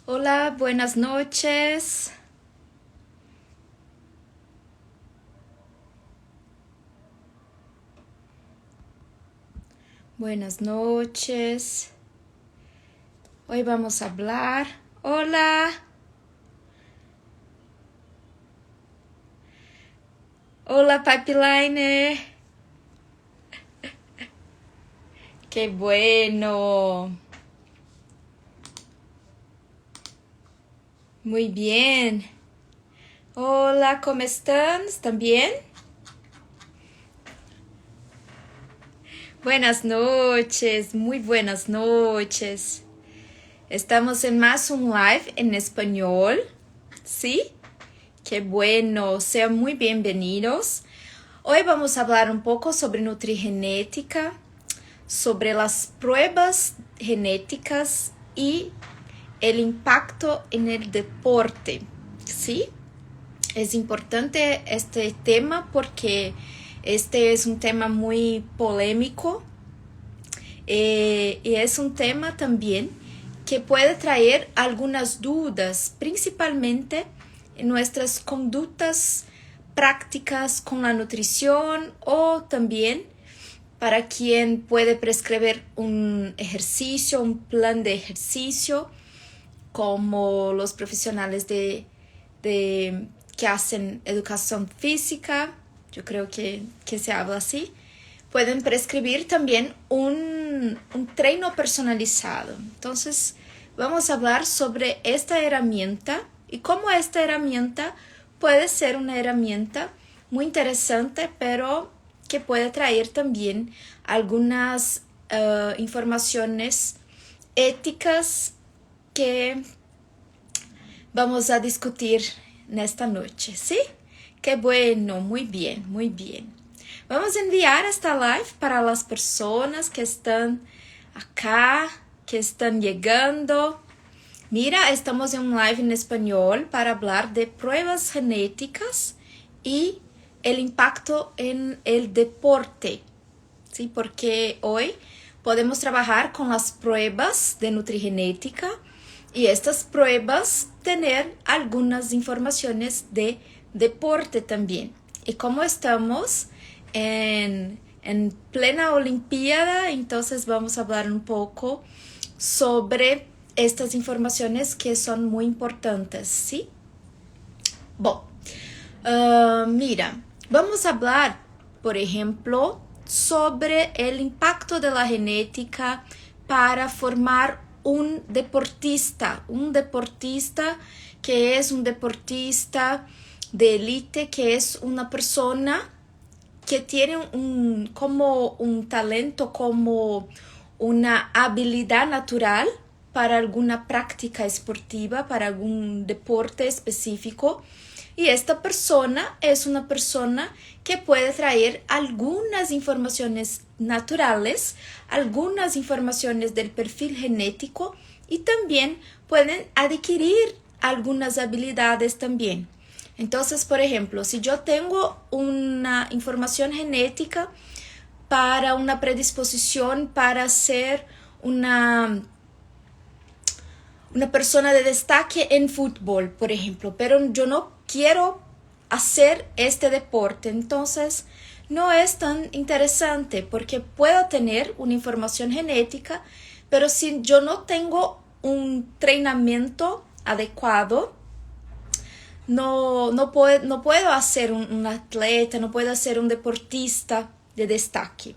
Hola, buenas noches. Buenas noches. Hoy vamos a hablar. Hola. Hola, Pipeline. Qué bueno. Muy bien. Hola, ¿cómo están? ¿Están bien? Buenas noches, muy buenas noches. Estamos en más un live en español, ¿sí? Qué bueno, sean muy bienvenidos. Hoy vamos a hablar un poco sobre nutrigenética, sobre las pruebas genéticas y el impacto en el deporte, ¿sí? Es importante este tema porque este es un tema muy polémico y es un tema también que puede traer algunas dudas, principalmente en nuestras conductas prácticas con la nutrición o también para quien puede prescribir un ejercicio, un plan de ejercicio, como los profesionales que hacen educación física, yo creo que se habla así, pueden prescribir también un treino personalizado. Entonces, vamos a hablar sobre esta herramienta y cómo esta herramienta puede ser una herramienta muy interesante, pero que puede traer también algunas informaciones éticas que vamos a discutir nesta noche, ¿sí? Qué bueno, muy bien, muy bien. Vamos a enviar esta live para las personas que están acá, que están llegando. Mira, estamos en un live en español para hablar de pruebas genéticas y el impacto en el deporte, ¿sí? Porque hoy podemos trabajar con las pruebas de nutrigenética y estas pruebas tener algunas informaciones de deporte también. Y como estamos en plena Olimpiada, entonces vamos a hablar un poco sobre estas informaciones que son muy importantes, ¿sí? Bom, mira, vamos a hablar, por ejemplo, sobre el impacto de la genética para formar un deportista que es un deportista de élite, que es una persona que tiene como un talento, como una habilidad natural para alguna práctica esportiva, para algún deporte específico. Y esta persona es una persona que puede traer algunas informaciones naturales, algunas informaciones del perfil genético y también pueden adquirir algunas habilidades también. Entonces, por ejemplo, si yo tengo una información genética para una predisposición para ser una persona de destaque en fútbol, por ejemplo, pero yo no quiero hacer este deporte, entonces no es tan interesante porque puedo tener una información genética, pero si yo no tengo un entrenamiento adecuado, no puedo hacer un atleta, no puedo ser un deportista de destaque.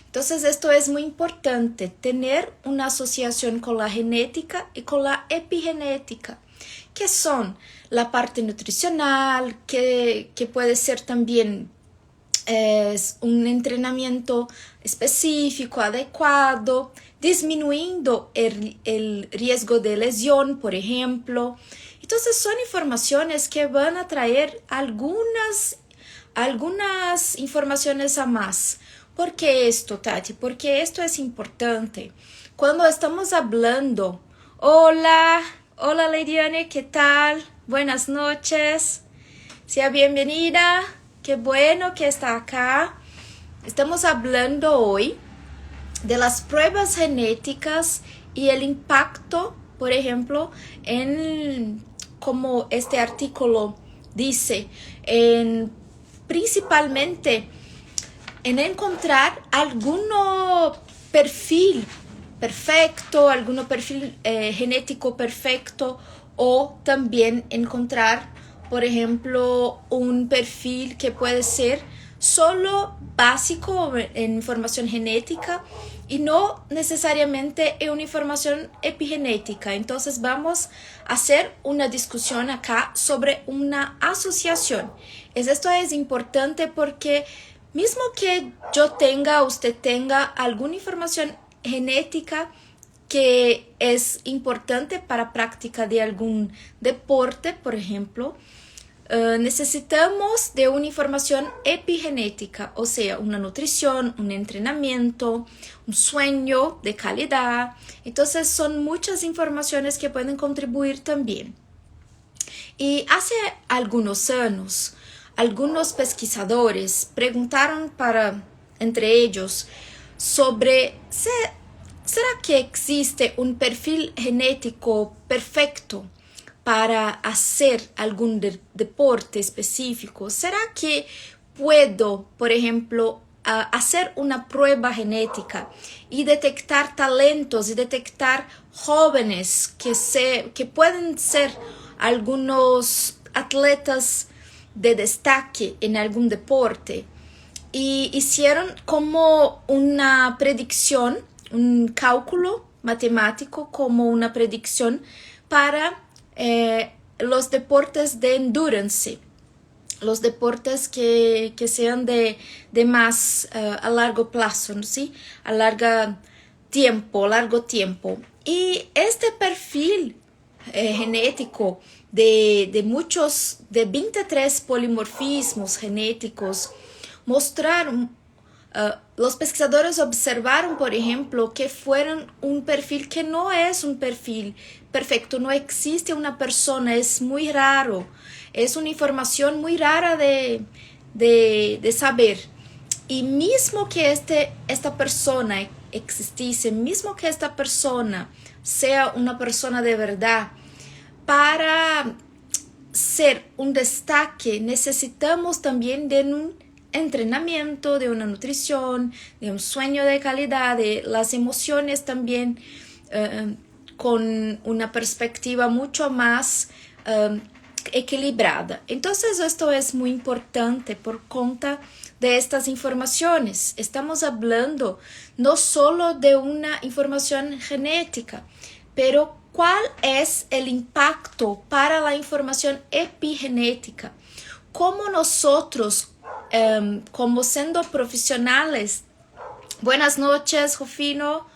Entonces esto es muy importante, tener una asociación con la genética y con la epigenética, que son la parte nutricional, que puede ser también un entrenamiento específico, adecuado, disminuyendo el riesgo de lesión, por ejemplo. Entonces son informaciones que van a traer algunas informaciones a más. ¿Por qué esto, Tati? Porque esto es importante. Cuando estamos hablando, hola Leidiane, ¿qué tal? Buenas noches. Sea bienvenida. Qué bueno que está acá. Estamos hablando hoy de las pruebas genéticas y el impacto por ejemplo, como este artículo dice, principalmente en encontrar algún perfil perfecto, algún perfil genético perfecto, o también encontrar, por ejemplo, un perfil que puede ser solo básico en información genética y no necesariamente en una información epigenética. Entonces vamos a hacer una discusión acá sobre una asociación. Esto es importante porque mismo que usted tenga alguna información genética que es importante para práctica de algún deporte, por ejemplo, necesitamos de una información epigenética, o sea, una nutrición, un entrenamiento, un sueño de calidad. Entonces son muchas informaciones que pueden contribuir también. Y hace algunos años, algunos pesquisadores preguntaron entre ellos sobre ¿será que existe un perfil genético perfecto para hacer algún deporte específico? ¿Será que puedo, por ejemplo, hacer una prueba genética y detectar talentos y detectar jóvenes que pueden ser algunos atletas de destaque en algún deporte? Y hicieron como una predicción, un cálculo matemático, como una predicción para los deportes de endurance, los deportes que sean de más a largo plazo, ¿no? ¿Sí? A largo tiempo. Y este perfil genético de 23 polimorfismos genéticos mostraron, los pesquisadores observaron, por ejemplo, que fueron un perfil que no es un perfil perfecto, no existe una persona, es muy raro, es una información muy rara de saber. Y mismo que esta persona existiese, mismo que esta persona sea una persona de verdad, para ser un destaque necesitamos también de un entrenamiento, de una nutrición, de un sueño de calidad, de las emociones también, con una perspectiva mucho más equilibrada. Entonces esto es muy importante por cuenta de estas informaciones. Estamos hablando no solo de una información genética, pero ¿cuál es el impacto para la información epigenética? ¿Cómo nosotros, como siendo profesionales, buenas noches, Rufino,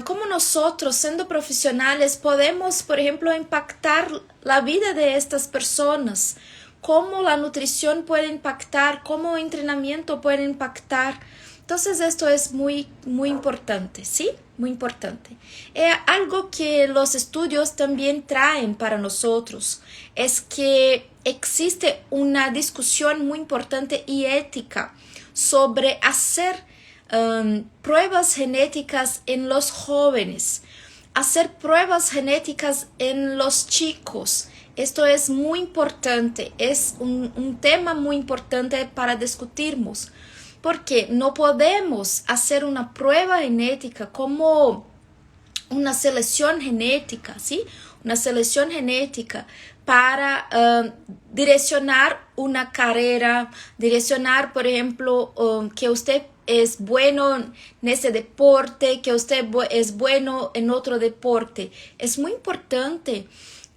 cómo nosotros, siendo profesionales, podemos, por ejemplo, impactar la vida de estas personas? ¿Cómo la nutrición puede impactar? ¿Cómo el entrenamiento puede impactar? Entonces esto es muy, muy importante, ¿sí? Muy importante. Algo que los estudios también traen para nosotros es que existe una discusión muy importante y ética sobre hacer pruebas genéticas en los jóvenes, hacer pruebas genéticas en los chicos. Esto es muy importante, es un tema muy importante para discutirnos, porque no podemos hacer una prueba genética como una selección genética, ¿sí? Una selección genética para direccionar una carrera, direccionar, por ejemplo, que usted es bueno en ese deporte, que usted es bueno en otro deporte. Es muy importante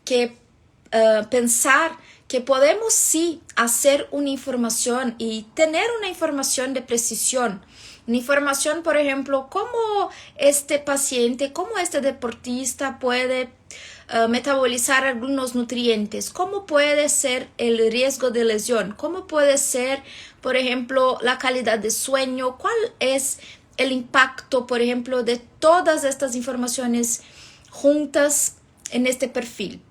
que pensar que podemos sí hacer una información y tener una información de precisión. Una información, por ejemplo, cómo este paciente, cómo este deportista puede metabolizar algunos nutrientes, cómo puede ser el riesgo de lesión, cómo puede ser, por ejemplo, la calidad de sueño, cuál es el impacto, por ejemplo, de todas estas informaciones juntas en este perfil.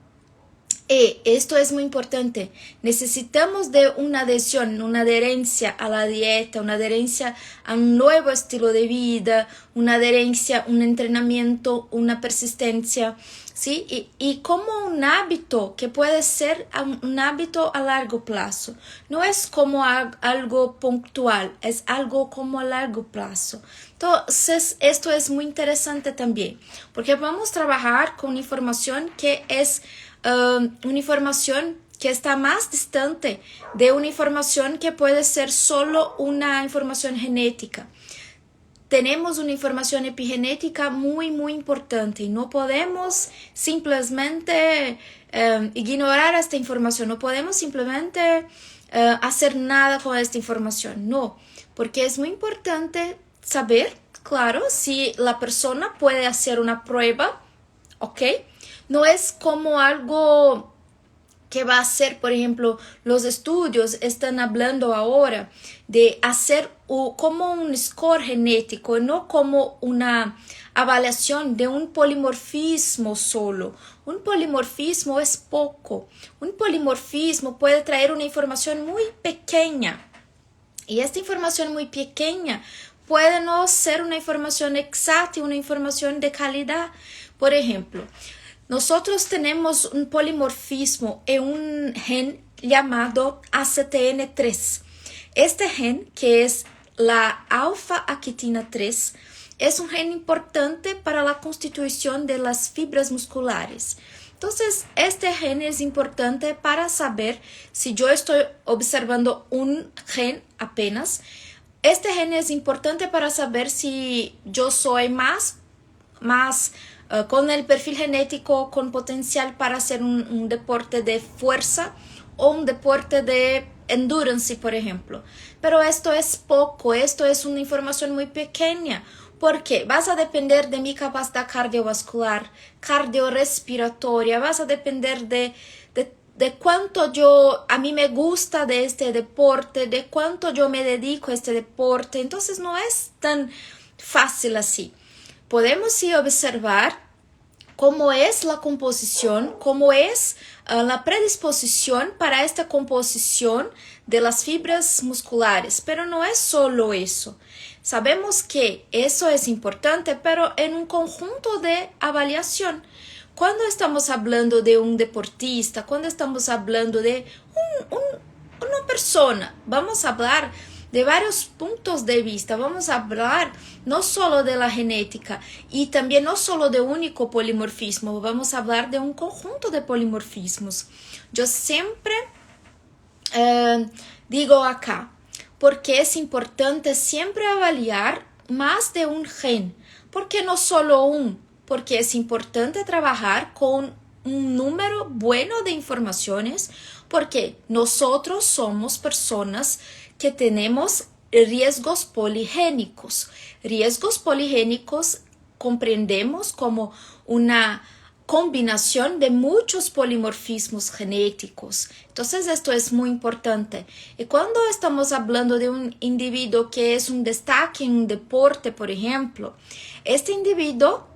Y esto es muy importante. Necesitamos de una adhesión, una adherencia a la dieta, una adherencia a un nuevo estilo de vida, una adherencia, un entrenamiento, una persistencia, ¿sí? Y como un hábito que puede ser un hábito a largo plazo. No es como algo puntual, es algo como a largo plazo. Entonces, esto es muy interesante también, porque vamos a trabajar con información que es una información que está más distante de una información que puede ser solo una información genética. Tenemos una información epigenética muy, muy importante y no podemos simplemente ignorar esta información, no podemos simplemente hacer nada con esta información, no, porque es muy importante saber, claro, si la persona puede hacer una prueba, ¿ok? No es como algo que va a ser, por ejemplo, los estudios están hablando ahora de hacer como un score genético, no como una avaliación de un polimorfismo solo. Un polimorfismo es poco. Un polimorfismo puede traer una información muy pequeña. Y esta información muy pequeña puede no ser una información exacta y una información de calidad. Por ejemplo, nosotros tenemos un polimorfismo en un gen llamado ACTN3. Este gen, que es la alfa-aquitina 3, es un gen importante para la constitución de las fibras musculares. Entonces, este gen es importante para saber si yo estoy observando un gen apenas. Este gen es importante para saber si yo soy más con el perfil genético con potencial para hacer un deporte de fuerza o un deporte de endurance, por ejemplo. Pero esto es poco, esto es una información muy pequeña, porque vas a depender de mi capacidad cardiovascular, cardiorrespiratoria, vas a depender de cuánto a mí me gusta de este deporte, de cuánto yo me dedico a este deporte. Entonces no es tan fácil así. Podemos sí observar cómo es la composición, cómo es la predisposición para esta composición de las fibras musculares, pero no es solo eso. Sabemos que eso es importante, pero en un conjunto de avaliación. Cuando estamos hablando de un deportista, cuando estamos hablando de una persona, vamos a hablar de varios puntos de vista, vamos a hablar no solo de la genética y también no solo de único polimorfismo, vamos a hablar de un conjunto de polimorfismos. Yo siempre digo acá, porque es importante siempre avaliar más de un gen, porque no solo porque es importante trabajar con un número bueno de informaciones, porque nosotros somos personas que tenemos riesgos poligénicos. Riesgos poligénicos comprendemos como una combinación de muchos polimorfismos genéticos. Entonces esto es muy importante. Y cuando estamos hablando de un individuo que es un destaque en un deporte, por ejemplo, este individuo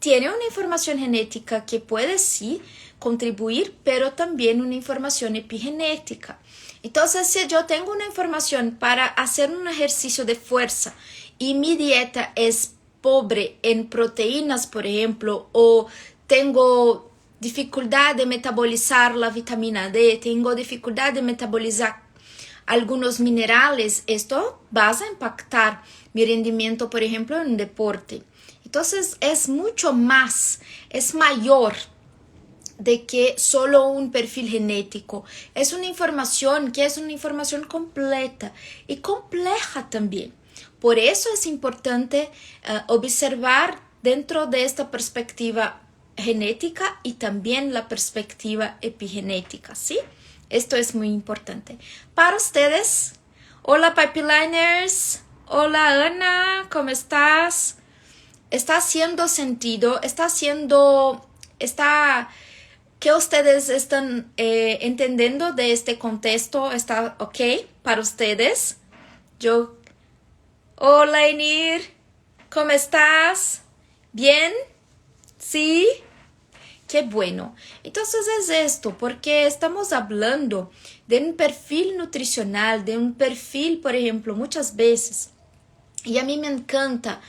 tiene una información genética que puede sí contribuir, pero también una información epigenética. Entonces, si yo tengo una información para hacer un ejercicio de fuerza y mi dieta es pobre en proteínas, por ejemplo, o tengo dificultad de metabolizar la vitamina D, tengo dificultad de metabolizar algunos minerales, esto va a impactar mi rendimiento, por ejemplo, en un deporte. Entonces, es mucho más, es mayor de que solo un perfil genético. Es una información que es una información completa y compleja también. Por eso es importante observar dentro de esta perspectiva genética y también la perspectiva epigenética, ¿sí? Esto es muy importante. Para ustedes, hola Pipeliners, hola Ana, ¿cómo estás? ¿Está haciendo sentido? ¿Qué ustedes están entendiendo de este contexto? ¿Está ok para ustedes? Hola Enir, ¿cómo estás? ¿Bien? ¿Sí? Qué bueno. Entonces es esto, porque estamos hablando de un perfil nutricional, de un perfil, por ejemplo, muchas veces, y a mí me encanta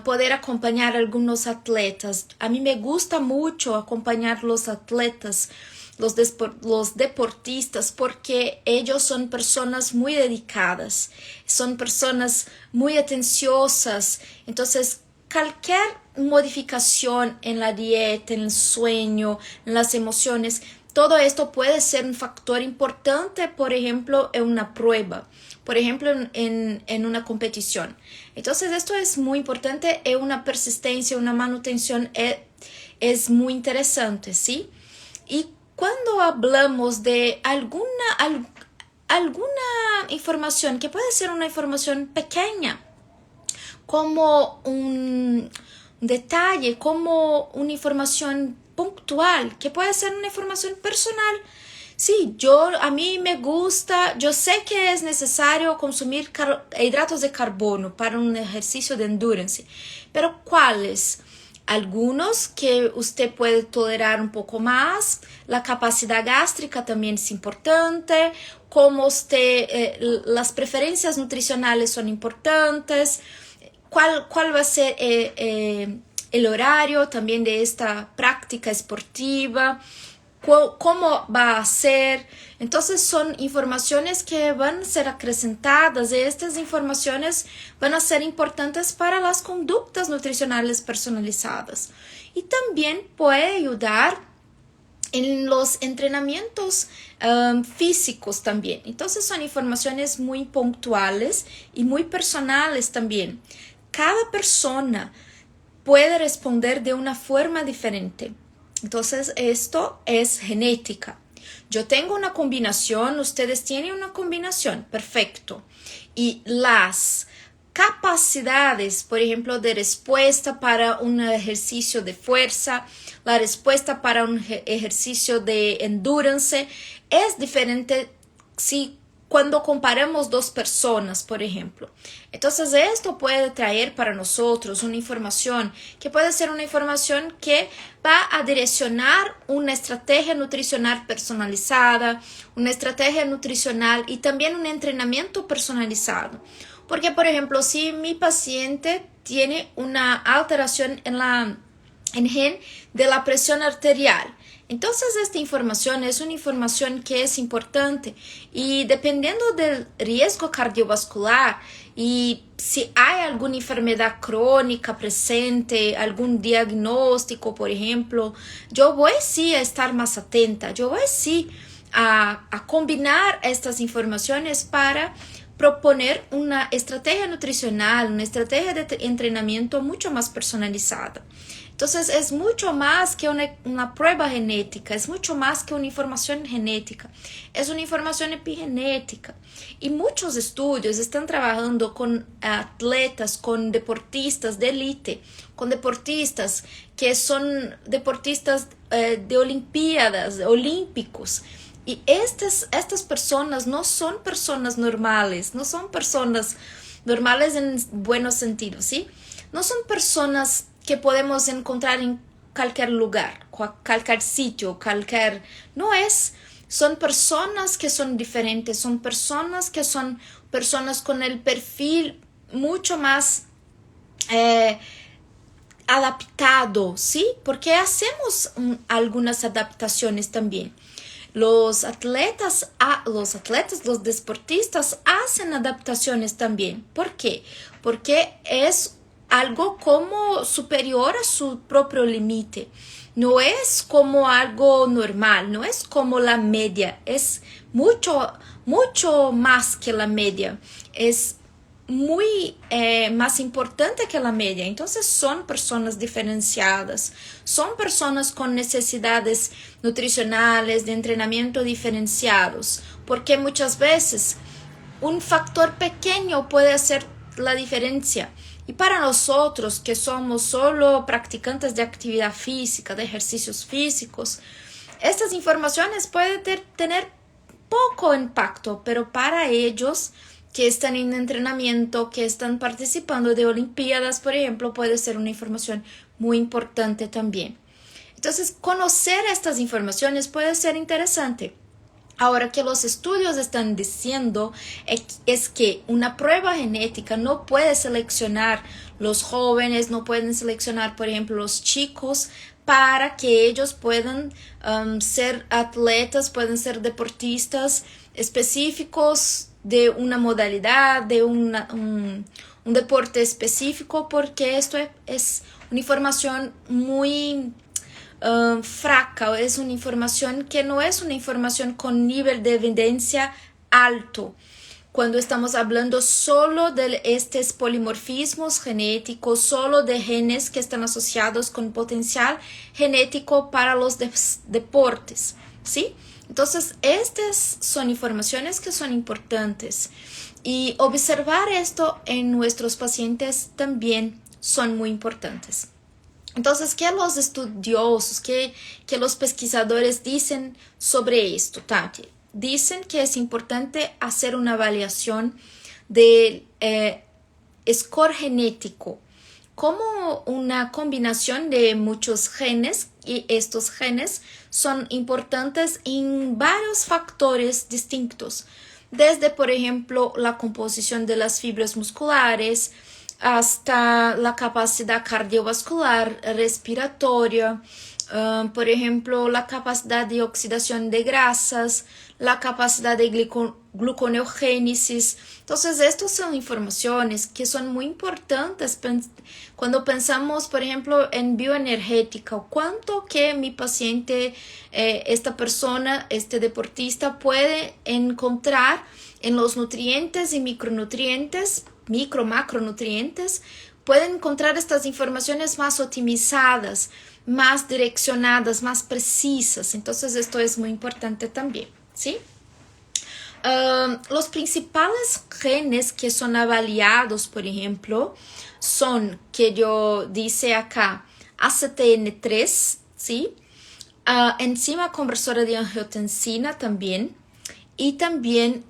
poder acompañar a algunos atletas. A mí me gusta mucho acompañar los atletas, los deportistas, porque ellos son personas muy dedicadas, son personas muy atenciosas. Entonces, cualquier modificación en la dieta, en el sueño, en las emociones, todo esto puede ser un factor importante, por ejemplo, en una prueba, por ejemplo, en una competición. Entonces, esto es muy importante, es una persistencia, una manutención, es muy interesante, ¿sí? Y cuando hablamos de alguna información, que puede ser una información pequeña, como un detalle, como una información puntual, que puede ser una información personal. Sí, a mí me gusta, yo sé que es necesario consumir hidratos de carbono para un ejercicio de endurance, pero ¿cuáles? Algunos que usted puede tolerar un poco más, la capacidad gástrica también es importante, las preferencias nutricionales son importantes, cuál va a ser el horario también de esta práctica esportiva, cómo va a ser. Entonces son informaciones que van a ser acrescentadas y estas informaciones van a ser importantes para las conductas nutricionales personalizadas. Y también puede ayudar en los entrenamientos físicos también. Entonces son informaciones muy puntuales y muy personales también. Cada persona puede responder de una forma diferente. Entonces esto es genética. Yo tengo una combinación, ustedes tienen una combinación, perfecto. Y las capacidades, por ejemplo, de respuesta para un ejercicio de fuerza, la respuesta para un ejercicio de endurance es diferente si cuando comparamos dos personas, por ejemplo. Entonces esto puede traer para nosotros una información que puede ser una información que va a direccionar una estrategia nutricional personalizada, una estrategia nutricional y también un entrenamiento personalizado. Porque, por ejemplo, si mi paciente tiene una alteración en gen de la presión arterial, entonces esta información es una información que es importante y dependiendo del riesgo cardiovascular y si hay alguna enfermedad crónica presente, algún diagnóstico, por ejemplo, yo voy sí a estar más atenta, yo voy sí a combinar estas informaciones para proponer una estrategia nutricional, una estrategia de entrenamiento mucho más personalizada. Entonces es mucho más que una prueba genética, es mucho más que una información genética, es una información epigenética. Y muchos estudios están trabajando con atletas, con deportistas de élite, con deportistas que son deportistas de olimpiadas, olímpicos. Y estas personas no son personas normales, no son personas normales en buenos sentidos, ¿sí? No son personas que podemos encontrar en cualquier lugar, cualquier sitio, no es, son personas que son diferentes, son personas que son personas con el perfil mucho más adaptado, ¿sí? Porque hacemos algunas adaptaciones también. Los deportistas hacen adaptaciones también. ¿Por qué? Porque es algo como superior a su propio límite. No es como algo normal, no es como la media, es mucho, mucho más que la media. Es muy más importante que la media. Entonces son personas diferenciadas, son personas con necesidades nutricionales, de entrenamiento diferenciados, porque muchas veces un factor pequeño puede hacer la diferencia. Y para nosotros que somos solo practicantes de actividad física, de ejercicios físicos, estas informaciones pueden tener poco impacto, pero para ellos que están en entrenamiento, que están participando de olimpiadas, por ejemplo, puede ser una información muy importante también. Entonces, conocer estas informaciones puede ser interesante. Ahora, que los estudios están diciendo es que una prueba genética no puede seleccionar los jóvenes, no pueden seleccionar, por ejemplo, los chicos para que ellos puedan ser atletas, pueden ser deportistas específicos de una modalidad, de un deporte específico, porque esto es una información muy fraca, es una información que no es una información con nivel de evidencia alto. Cuando estamos hablando solo de estos polimorfismos genéticos, solo de genes que están asociados con potencial genético para los deportes, ¿sí? Entonces, estas son informaciones que son importantes y observar esto en nuestros pacientes también son muy importantes. Entonces, ¿qué los estudiosos, qué los pesquisadores dicen sobre esto, Tati? Dicen que es importante hacer una evaluación del score genético como una combinación de muchos genes, y estos genes son importantes en varios factores distintos, desde, por ejemplo, la composición de las fibras musculares hasta la capacidad cardiovascular, respiratoria, por ejemplo, la capacidad de oxidación de grasas, la capacidad de gluconeogénesis. Entonces, estas son informaciones que son muy importantes cuando pensamos, por ejemplo, en bioenergética. ¿Cuánto que mi paciente, esta persona, este deportista puede encontrar en los nutrientes y micronutrientes, macronutrientes? Pueden encontrar estas informaciones más optimizadas, más direccionadas, más precisas. Entonces, esto es muy importante también, ¿sí? Los principales genes que son avaliados, por ejemplo, son, que yo dice acá, ACTN3, ¿sí? Enzima conversora de angiotensina también, y también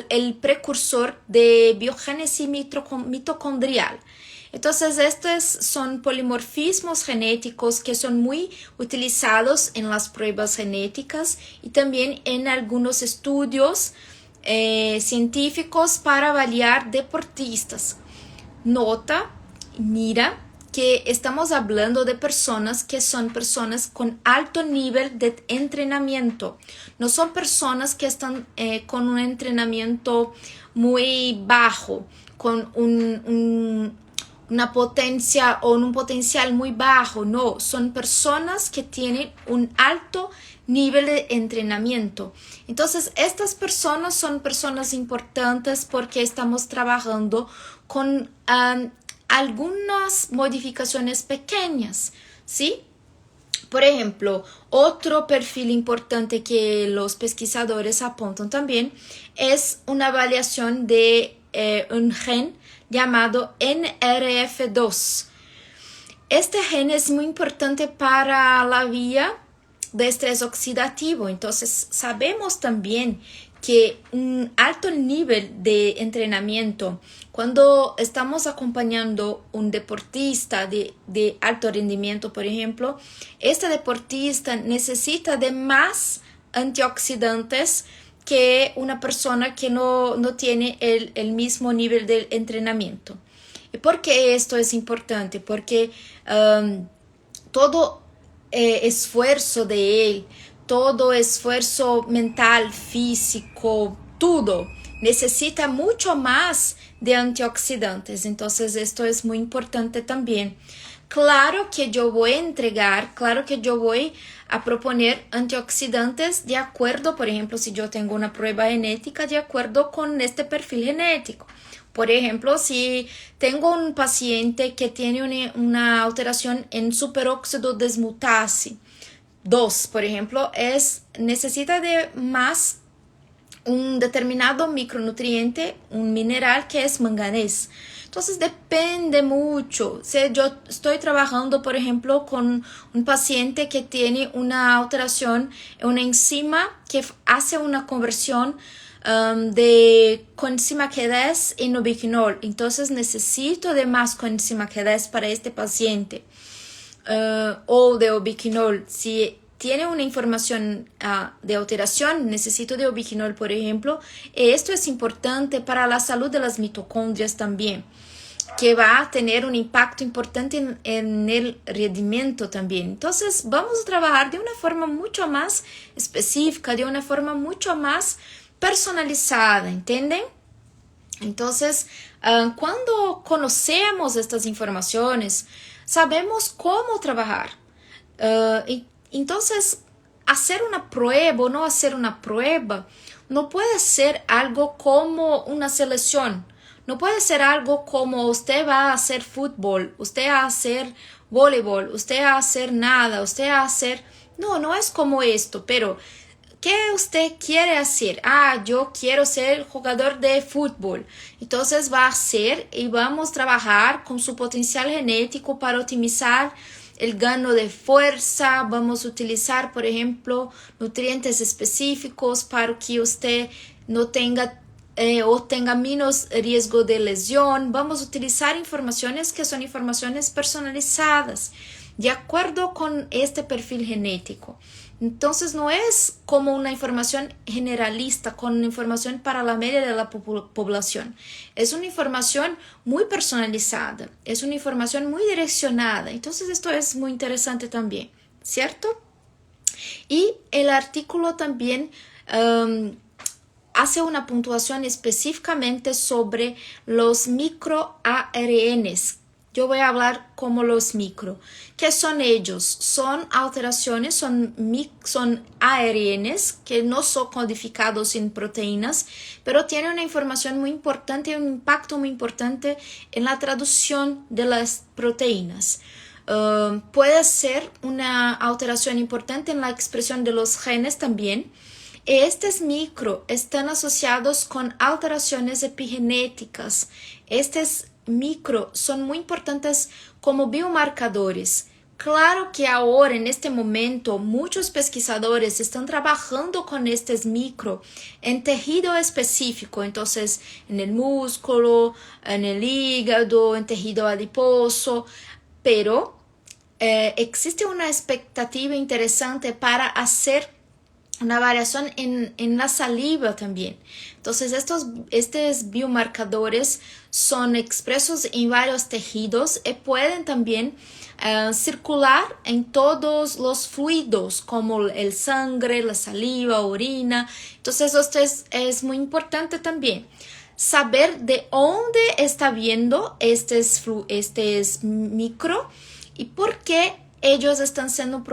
el precursor de biogénesis mitocondrial. Entonces, estos son polimorfismos genéticos que son muy utilizados en las pruebas genéticas y también en algunos estudios científicos para avaliar deportistas. Nota, mira, que estamos hablando de personas que son personas con alto nivel de entrenamiento. No son personas que están con un entrenamiento muy bajo, con una potencia o un potencial muy bajo. No, son personas que tienen un alto nivel de entrenamiento. Entonces, estas personas son personas importantes porque estamos trabajando con algunas modificaciones pequeñas, ¿sí? Por ejemplo, otro perfil importante que los pesquisadores apuntan también es una variación de un gen llamado NRF2. Este gen es muy importante para la vía de estrés oxidativo. Entonces, sabemos también que un alto nivel de entrenamiento, cuando estamos acompañando un deportista de alto rendimiento, por ejemplo, este deportista necesita de más antioxidantes que una persona que no tiene el mismo nivel de entrenamiento. ¿Y por qué esto es importante? Porque todo esfuerzo de él, todo esfuerzo mental, físico, todo necesita mucho más de antioxidantes. Entonces, esto es muy importante también. Claro que yo voy a entregar, claro que yo voy a proponer antioxidantes de acuerdo, por ejemplo, si yo tengo una prueba genética, de acuerdo con este perfil genético. Por ejemplo, si tengo un paciente que tiene una alteración en superóxido desmutase 2, por ejemplo, necesita de más un determinado micronutriente, un mineral que es manganés. Entonces depende mucho. Si yo estoy trabajando, por ejemplo, con un paciente que tiene una alteración, una enzima que hace una conversión de coenzima Q10 en ubiquinol. Entonces necesito de más coenzima Q10 para este paciente. O de ubiquinol. Si tiene una información de alteración, necesito de ubiquinol, por ejemplo. Esto es importante para la salud de las mitocondrias también. que va a tener un impacto importante en el rendimiento también. Entonces vamos a trabajar de una forma mucho más específica, de una forma mucho más personalizada, ¿entienden? Entonces, cuando conocemos estas informaciones, sabemos cómo trabajar. Entonces, hacer una prueba o no hacer una prueba no puede ser algo como una selección. No puede ser algo como usted va a hacer fútbol, usted va a hacer voleibol, usted va a hacer nada, usted va a hacer... No, no es como esto, pero ¿qué usted quiere hacer? Yo quiero ser jugador de fútbol. Entonces va a hacer y vamos a trabajar con su potencial genético para optimizar el gano de fuerza. Vamos a utilizar, por ejemplo, nutrientes específicos para que usted no tenga o tenga menos riesgo de lesión. Vamos a utilizar informaciones que son informaciones personalizadas de acuerdo con este perfil genético. Entonces no es como una información generalista, con una información para la media de la población. Es una información muy personalizada, es una información muy direccionada. Entonces esto es muy interesante también, ¿cierto? Y el artículo también hace una puntuación específicamente sobre los microARNs. Yo voy a hablar como los micro. ¿Qué son ellos? Son alteraciones, son ARNs que no son codificados en proteínas, pero tienen una información muy importante y un impacto muy importante en la traducción de las proteínas. Puede ser una alteración importante en la expresión de los genes también. Estos micro están asociados con alteraciones epigenéticas. Estos micro son muy importantes como biomarcadores. Claro que ahora, en este momento, muchos pesquisadores están trabajando con estos micro en tejido específico, entonces en el músculo, en el hígado, en tejido adiposo, pero existe una expectativa interesante para hacer una variación en la saliva también. Entonces estos biomarcadores son expresos en varios tejidos y pueden también circular en todos los fluidos como el sangre, la saliva, orina. Entonces esto es muy importante también. Saber de dónde está viendo estos micro y por qué ellos están siendo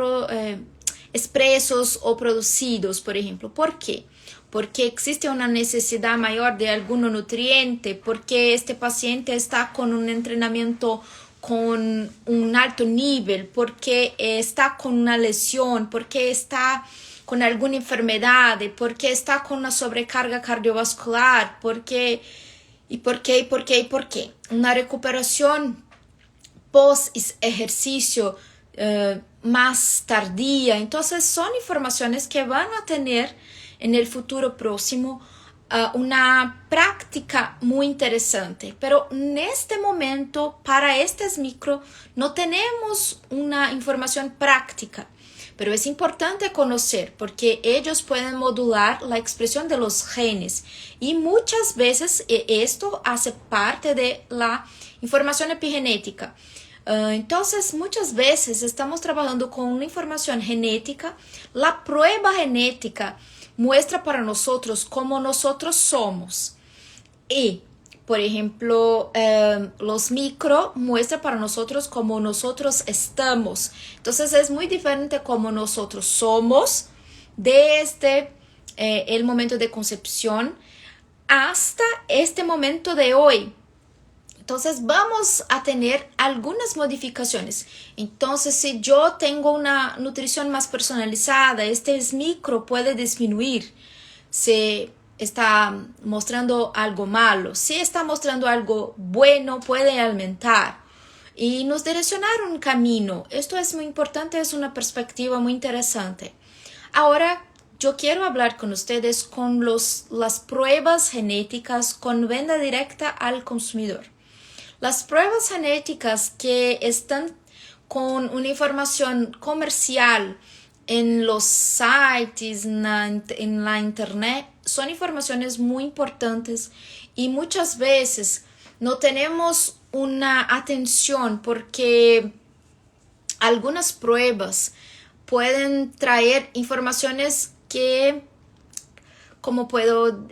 expresos o producidos, por ejemplo. ¿Por qué? Porque existe una necesidad mayor de algún nutriente, porque este paciente está con un entrenamiento con un alto nivel, porque está con una lesión, porque está con alguna enfermedad, porque está con una sobrecarga cardiovascular, ¿por qué? Una recuperación post ejercicio más tardía. Entonces son informaciones que van a tener en el futuro próximo una práctica muy interesante, pero en este momento para estos micro no tenemos una información práctica, pero es importante conocer porque ellos pueden modular la expresión de los genes y muchas veces esto hace parte de la información epigenética. Entonces, muchas veces estamos trabajando con una información genética. La prueba genética muestra para nosotros cómo nosotros somos. Y, por ejemplo, los micro muestran para nosotros cómo nosotros estamos. Entonces, es muy diferente cómo nosotros somos desde el momento de concepción hasta este momento de hoy. Entonces vamos a tener algunas modificaciones. Entonces si yo tengo una nutrición más personalizada, este micro puede disminuir. Si está mostrando algo malo, si está mostrando algo bueno, puede aumentar. Y nos direccionar un camino. Esto es muy importante, es una perspectiva muy interesante. Ahora yo quiero hablar con ustedes con las pruebas genéticas con venta directa al consumidor. Las pruebas genéticas que están con una información comercial en los sites, en la internet, son informaciones muy importantes y muchas veces no tenemos una atención porque algunas pruebas pueden traer informaciones que, como puedo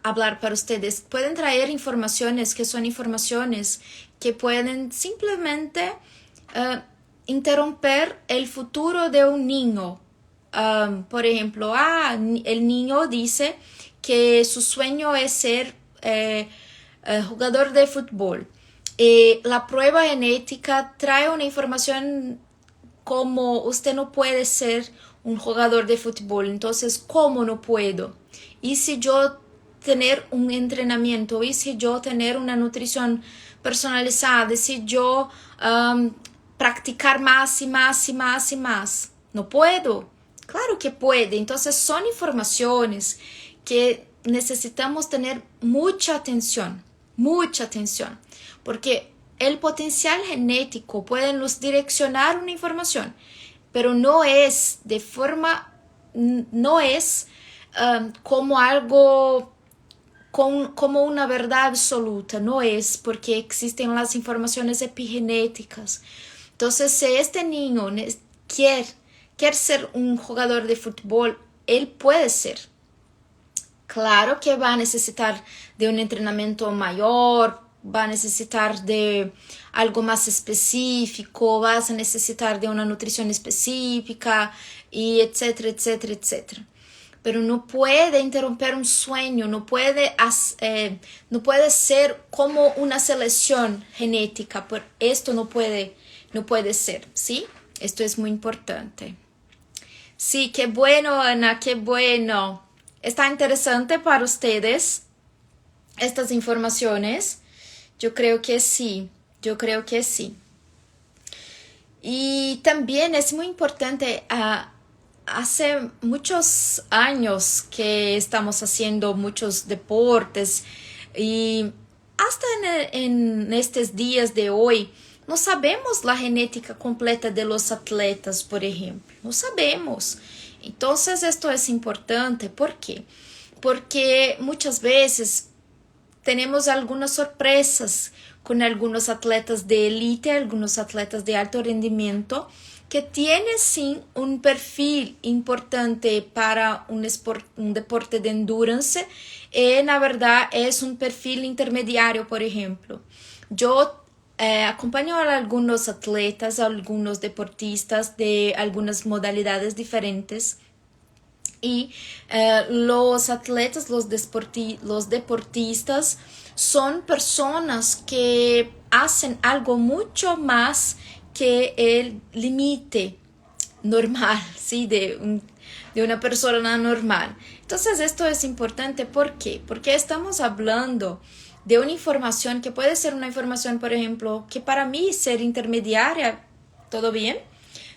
hablar para ustedes, pueden traer informaciones que son informaciones que pueden simplemente interromper el futuro de un niño. Por ejemplo, el niño dice que su sueño es ser jugador de fútbol. La prueba genética trae una información como usted no puede ser un jugador de fútbol, entonces ¿cómo no puedo? Y si yo tener un entrenamiento, y si yo tener una nutrición personalizada, y si yo practicar más y más y más y más, no puedo. Claro que puede. Entonces son informaciones que necesitamos tener mucha atención, porque el potencial genético puede nos direccionar una información, pero no es de forma, no es como algo, como una verdad absoluta, no es, porque existen las informaciones epigenéticas. Entonces, si este niño quiere ser un jugador de fútbol, él puede ser. Claro que va a necesitar de un entrenamiento mayor, va a necesitar de algo más específico, vas a necesitar de una nutrición específica, y etcétera, etcétera, etcétera. Pero no puede interrumpir un sueño, no puede ser como una selección genética, por esto no puede ser, ¿sí? Esto es muy importante. Sí, qué bueno, Ana, qué bueno. ¿Está interesante para ustedes estas informaciones? Yo creo que sí, Y también es muy importante, hace muchos años que estamos haciendo muchos deportes y hasta en estos días de hoy no sabemos la genética completa de los atletas, por ejemplo. No sabemos. Entonces esto es importante. ¿Por qué? Porque muchas veces tenemos algunas sorpresas con algunos atletas de élite, algunos atletas de alto rendimiento, que tienen sí un perfil importante para un deporte de endurance, y la verdad es un perfil intermediario, por ejemplo. Yo acompaño a algunos atletas, a algunos deportistas de algunas modalidades diferentes, y los atletas, los deportistas son personas que hacen algo mucho más que el límite normal, ¿sí? de una persona normal. Entonces esto es importante. ¿Por qué? Porque estamos hablando de una información que puede ser una información, por ejemplo, que para mí ser intermediaria, todo bien,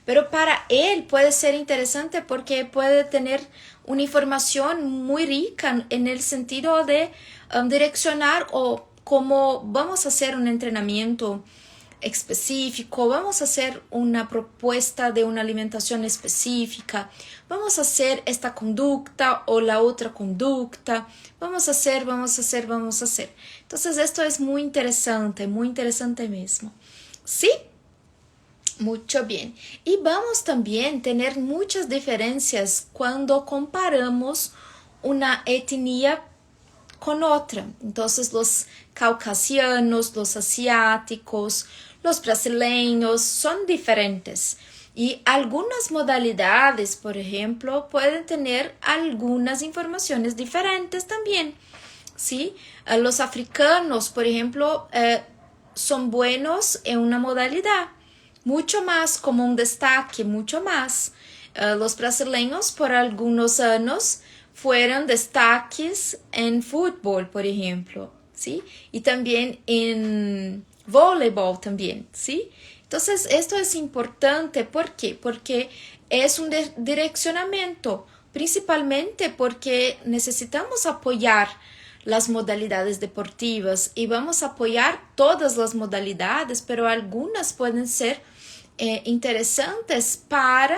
pero para él puede ser interesante porque puede tener una información muy rica en el sentido de direccionar o cómo vamos a hacer un entrenamiento específico, vamos a hacer una propuesta de una alimentación específica, vamos a hacer esta conducta o la otra conducta, vamos a hacer. Entonces esto es muy interesante mismo. ¿Sí? Mucho bien. Y vamos también a tener muchas diferencias cuando comparamos una etnia con otra. Entonces los caucasianos, los asiáticos, los brasileños son diferentes. Y algunas modalidades, por ejemplo, pueden tener algunas informaciones diferentes también. ¿Sí? Los africanos, por ejemplo, son buenos en una modalidad, mucho más como un destaque, mucho más. Los brasileños por algunos años fueron destaques en fútbol, por ejemplo, ¿sí? Y también en voleibol también, ¿sí? Entonces, esto es importante. ¿Por qué? Porque es un direccionamiento, principalmente porque necesitamos apoyar las modalidades deportivas y vamos a apoyar todas las modalidades, pero algunas pueden ser interesantes para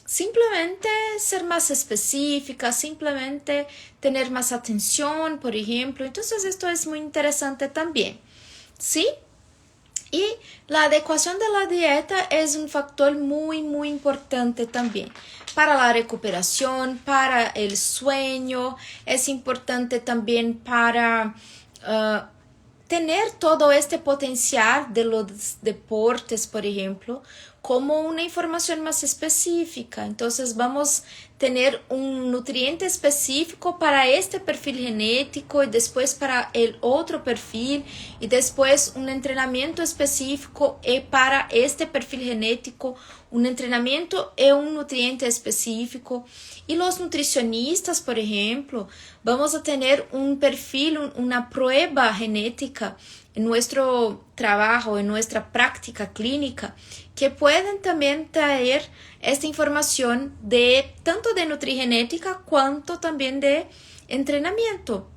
simplemente ser más específicas, simplemente tener más atención, por ejemplo. Entonces esto es muy interesante también. ¿sí? Y la adecuación de la dieta es un factor muy, muy importante también para la recuperación, para el sueño, es importante también para tener todo este potencial de los deportes, por ejemplo, como una información más específica. Entonces vamos a tener un nutriente específico para este perfil genético y después para el otro perfil y después un entrenamiento específico para este perfil genético, un entrenamiento y un nutriente específico. Y los nutricionistas, por ejemplo, vamos a tener un perfil, una prueba genética en nuestro trabajo, en nuestra práctica clínica, que pueden también traer esta información de tanto de nutrigenética cuanto también de entrenamiento.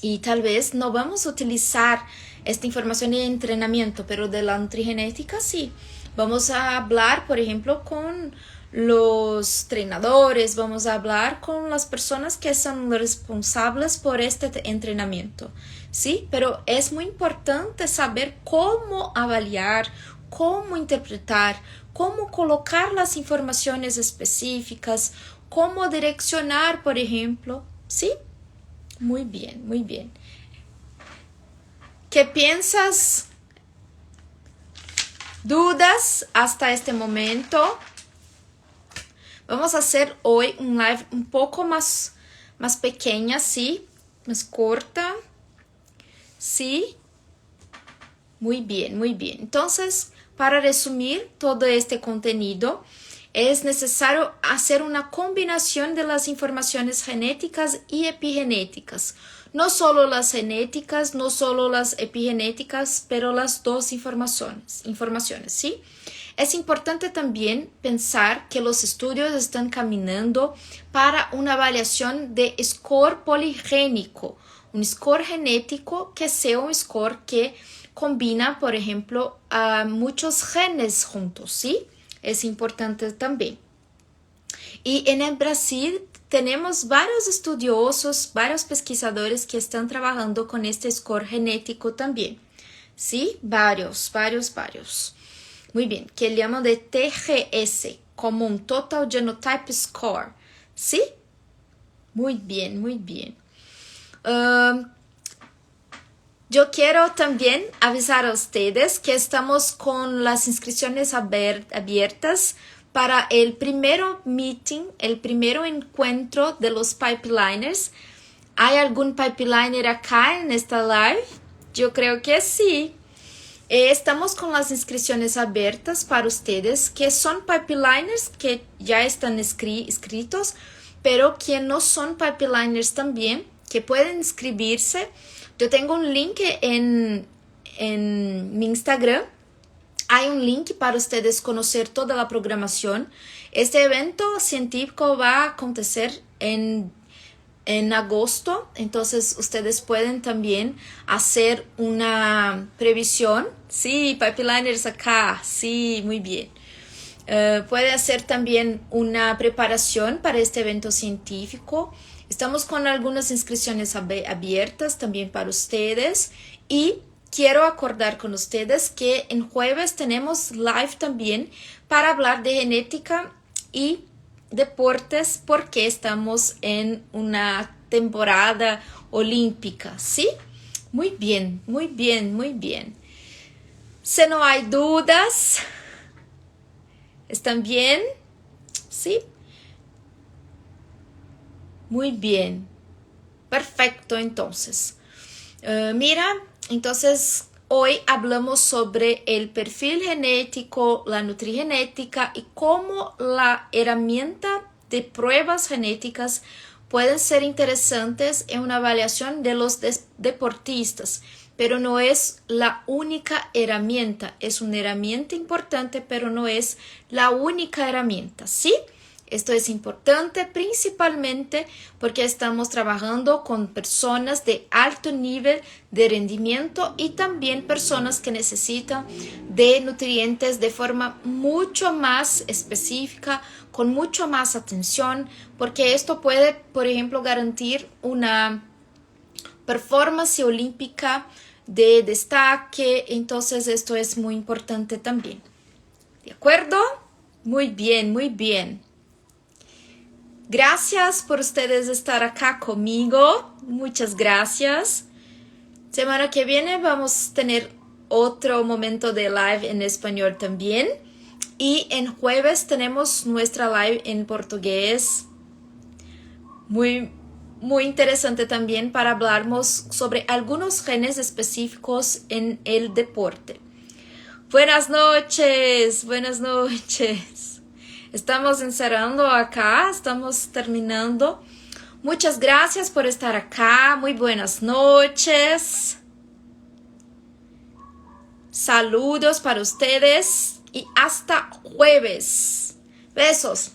Y tal vez no vamos a utilizar esta información de entrenamiento, pero de la nutrigenética sí. Vamos a hablar, por ejemplo, con los entrenadores, vamos a hablar con las personas que son responsables por este entrenamiento, ¿sí? Pero es muy importante saber cómo avaliar, cómo interpretar, cómo colocar las informaciones específicas, cómo direccionar, por ejemplo, ¿sí? Muy bien, muy bien. ¿Qué piensas? ¿Dudas hasta este momento? Vamos a hacer hoy un live un poco más pequeña, ¿sí? Más corta. ¿Sí? Muy bien, muy bien. Entonces, para resumir todo este contenido, es necesario hacer una combinación de las informaciones genéticas y epigenéticas. No solo las genéticas, no solo las epigenéticas, pero las dos informaciones, ¿sí? Es importante también pensar que los estudios están caminando para una avaliación de score poligénico, un score genético que sea un score que combina, por ejemplo, a muchos genes juntos, ¿sí? Es importante también. Y en el Brasil tenemos varios estudiosos, varios pesquisadores que están trabajando con este score genético también, ¿sí? Varios. Muy bien, que llaman de TGS, como un Total Genotype Score, ¿sí? Muy bien, muy bien. Yo quiero también avisar a ustedes que estamos con las inscripciones abiertas para el primero meeting, el primero encuentro de los pipeliners. ¿Hay algún pipeliner acá en esta live? Yo creo que sí. Estamos con las inscripciones abiertas para ustedes que son pipeliners que ya están inscritos, pero que no son pipeliners también, que pueden inscribirse. Yo tengo un link en mi Instagram. Hay un link para ustedes conocer toda la programación. Este evento científico va a acontecer en agosto, entonces ustedes pueden también hacer una previsión. Sí, pipeliners acá, sí, muy bien. Puede hacer también una preparación para este evento científico. Estamos con algunas inscripciones abiertas también para ustedes y quiero acordar con ustedes que en jueves tenemos live también para hablar de genética y deportes porque estamos en una temporada olímpica, ¿sí? Muy bien, muy bien, muy bien. Si no hay dudas, ¿están bien? ¿Sí? Muy bien. Perfecto, entonces. Mira, entonces hoy hablamos sobre el perfil genético, la nutrigenética y cómo la herramienta de pruebas genéticas pueden ser interesantes en una evaluación de los deportistas, pero no es la única herramienta. Es una herramienta importante, pero no es la única herramienta, ¿sí? Esto es importante principalmente porque estamos trabajando con personas de alto nivel de rendimiento y también personas que necesitan de nutrientes de forma mucho más específica, con mucho más atención, porque esto puede, por ejemplo, garantir una performance olímpica de destaque, entonces esto es muy importante también. ¿De acuerdo? Muy bien, muy bien. Gracias por ustedes estar acá conmigo. Muchas gracias. Semana que viene vamos a tener otro momento de live en español también. Y en jueves tenemos nuestra live en portugués. Muy interesante también para hablarnos sobre algunos genes específicos en el deporte. Buenas noches, buenas noches. Estamos encerrando acá, estamos terminando. Muchas gracias por estar acá. Muy buenas noches. Saludos para ustedes y hasta jueves. Besos.